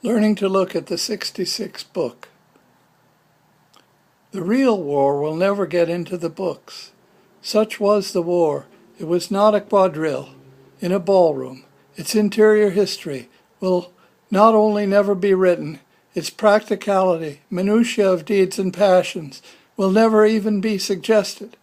Learning to look at the 66 book. The real war will never get into the books. Such was the war. It was not a quadrille in a ballroom. Its interior history will not only never be written, its practicality, minutiae of deeds and passions, will never even be suggested.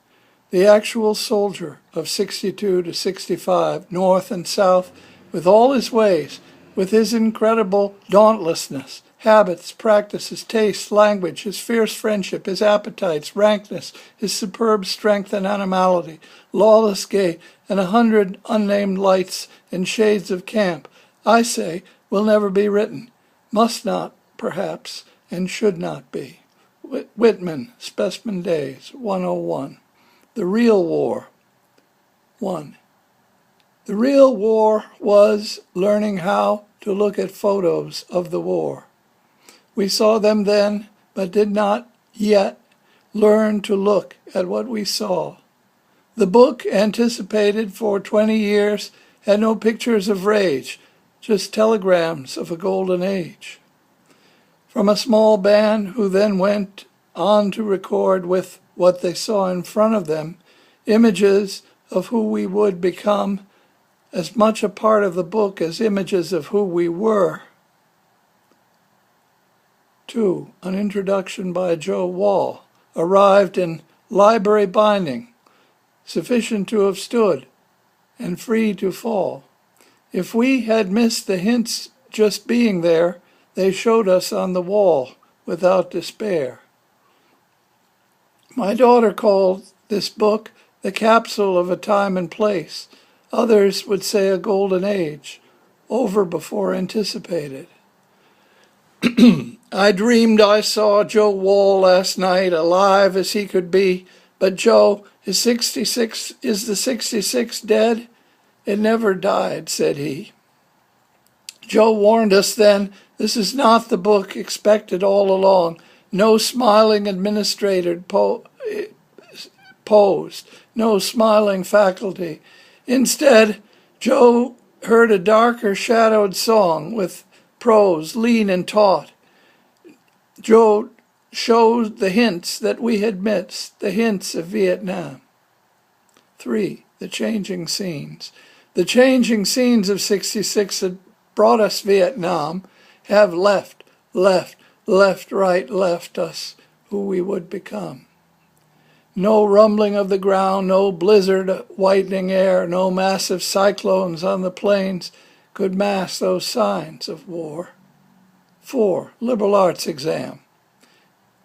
The actual soldier of 62 to 65, north and south, with all his ways, with his incredible dauntlessness, habits, practices, tastes, language, his fierce friendship, his appetites, rankness, his superb strength and animality, lawless gait, and 100 unnamed lights and shades of camp, I say, will never be written, must not, perhaps, and should not be. Whitman, Specimen Days, 101. The Real War. 1. The real war was learning how to look at photos of the war. We saw them then, but did not yet learn to look at what we saw. The book, anticipated for 20 years, had no pictures of rage, just telegrams of a golden age. From a small band who then went on to record with what they saw in front of them, images of who we would become, as much a part of the book as images of who we were. 2. An introduction by Joe Wall, arrived in library binding, sufficient to have stood, and free to fall. If we had missed the hints just being there, they showed us on the wall without despair. My daughter called this book the capsule of a time and place. Others would say a golden age, over before anticipated. I dreamed I saw Joe Wall last night, alive as he could be, but Joe, is the 66 dead? It never died, said he. Joe warned us then, this is not the book expected all along. No smiling administrator posed, no smiling faculty. Instead, Joe heard a darker shadowed song with prose, lean and taut. Joe showed the hints that we had missed, the hints of Vietnam. 3. The changing scenes. The changing scenes of 66 had brought us Vietnam, have left us who we would become. No rumbling of the ground, no blizzard whitening air, no massive cyclones on the plains could mask those signs of war. 4. Liberal arts exam.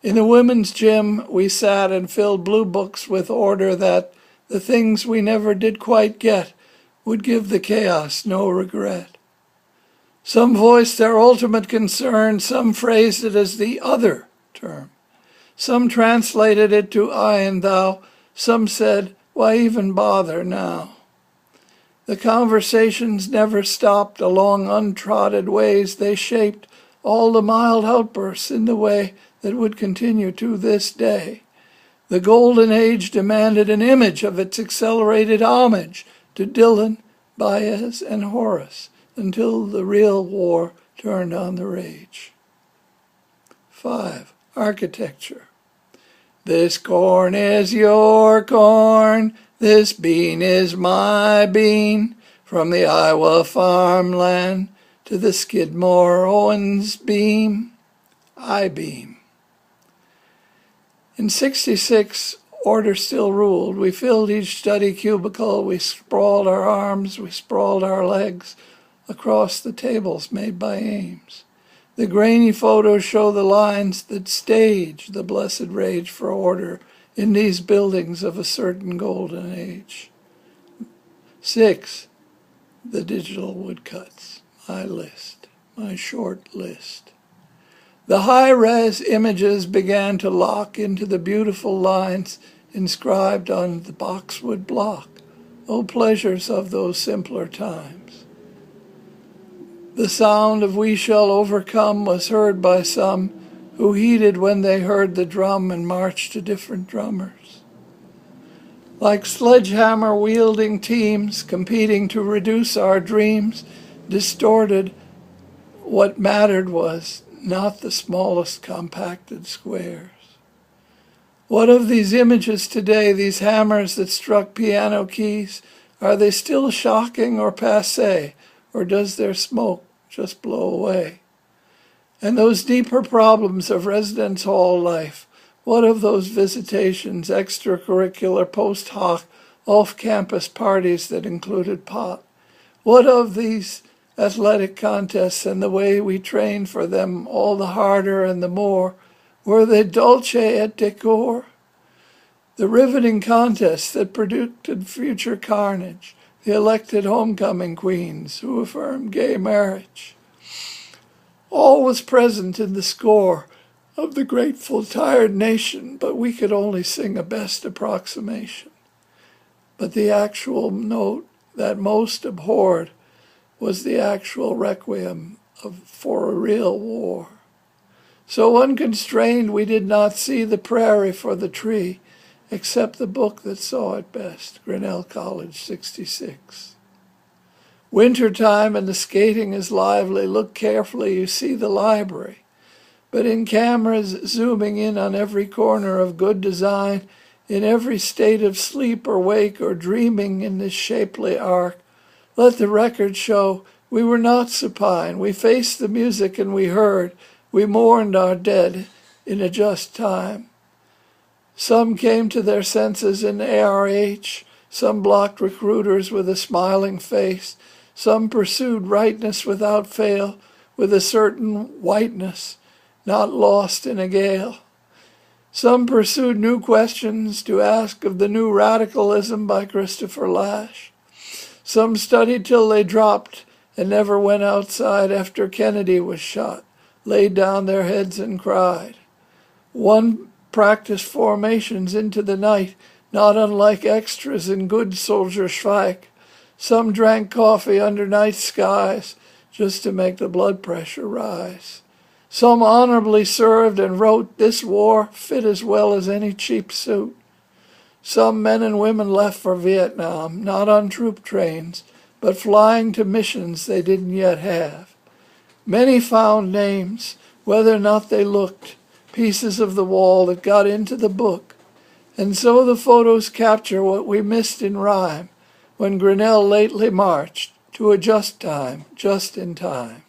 In the women's gym, we sat and filled blue books with order that the things we never did quite get would give the chaos no regret. Some voiced their ultimate concern, some phrased it as the other term. Some translated it to I and thou, some said, why even bother now? The conversations never stopped along untrodden ways. They shaped all the mild outbursts in the way that would continue to this day. The golden age demanded an image of its accelerated homage to Dylan, Baez, and Horace until the real war turned on the rage. 5. Architecture. This corn is your corn, this bean is my bean, from the Iowa farmland to the Skidmore Owens beam, I-beam. In 66, order still ruled. We filled each study cubicle, we sprawled our arms, we sprawled our legs across the tables made by Ames. The grainy photos show the lines that stage the blessed rage for order in these buildings of a certain golden age. 6. The digital woodcuts, my list, my short list. The high-res images began to lock into the beautiful lines inscribed on the boxwood block. Oh, pleasures of those simpler times. The sound of "We Shall Overcome" was heard by some who heeded when they heard the drum and marched to different drummers. Like sledgehammer-wielding teams competing to reduce our dreams, distorted what mattered was not the smallest compacted squares. What of these images today, these hammers that struck piano keys? Are they still shocking or passé, or does their smoke just blow away? And those deeper problems of residence hall life, what of those visitations, extracurricular, post hoc, off-campus parties that included pot? What of these athletic contests and the way we trained for them all the harder and the more? Were they dulce et decore? The riveting contests that predicted future carnage, the elected homecoming queens who affirmed gay marriage. All was present in the score of the grateful, tired nation, but we could only sing a best approximation. But the actual note that most abhorred was the actual requiem for a real war. So unconstrained we did not see the prairie for the tree, except the book that saw it best, Grinnell College, 66. Wintertime and the skating is lively. Look carefully, you see the library. But in cameras zooming in on every corner of good design, in every state of sleep or wake or dreaming in this shapely arc, let the record show we were not supine. We faced the music and we heard. We mourned our dead in a just time. Some came to their senses in ARH. Some blocked recruiters with a smiling face. Some pursued rightness without fail, with a certain whiteness, not lost in a gale. Some pursued new questions to ask of the new radicalism by Christopher Lasch. Some studied till they dropped and never went outside after Kennedy was shot, laid down their heads and cried. One practiced formations into the night, not unlike extras in Good Soldier Schweik. Some drank coffee under night skies just to make the blood pressure rise. Some honorably served and wrote, "This war fit as well as any cheap suit." Some men and women left for Vietnam, not on troop trains, but flying to missions they didn't yet have. Many found names, whether or not they looked, pieces of the wall that got into the book. And so the photos capture what we missed in rhyme when Grinnell lately marched to a just time, just in time.